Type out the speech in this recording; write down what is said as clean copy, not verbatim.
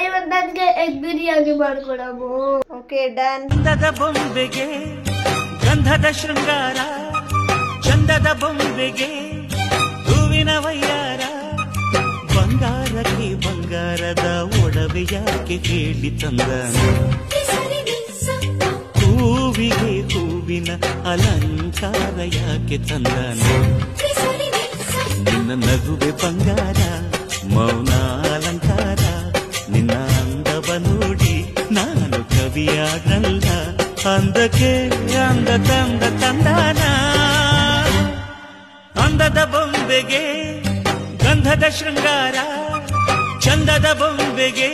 ಇವತ್ತು ನನಗೆ ಎಗ್ ಬಿರಿಯಾನಿ ಮಾಡ್ಕೊಡಮ್ಮ. Okay done. ಗಂಧದ ಬೊಂಬೆಗೆ ಗಂಧದ ಶೃಂಗಾರ, ಚಂದದ ಬೊಂಬೆಗೆ ಹೂವಿನ ವಯ್ಯಾರ, ಬಂಗಾರಕ್ಕೆ ಬಂಗಾರದ ಒಡವೆ ಯಾಕೆ ಹೇಳಿ ತಂದನ, ಹೂವಿಗೆ ಹೂವಿನ ಅಲಂಕಾರ ಯಾಕೆ ತಂದನ, ನಿನ್ನ ನಗುವೆ ಬಂಗಾರ ಮೌನ ಅಲಂಕಾರ, ನಿನ್ನ ಅಂದವ ನೋಡಿ ನಾನು ಕವಿಯಾಗಲ್ಲ, ಅಂದಕ್ಕೆ ಅಂದ ತಂದ ತಂದಾನ. ಅಂದದ ಬೊಂಬೆಗೆ ಗಂಧದ ಶೃಂಗಾರ, ಚಂದದ ಬೊಂಬೆಗೆ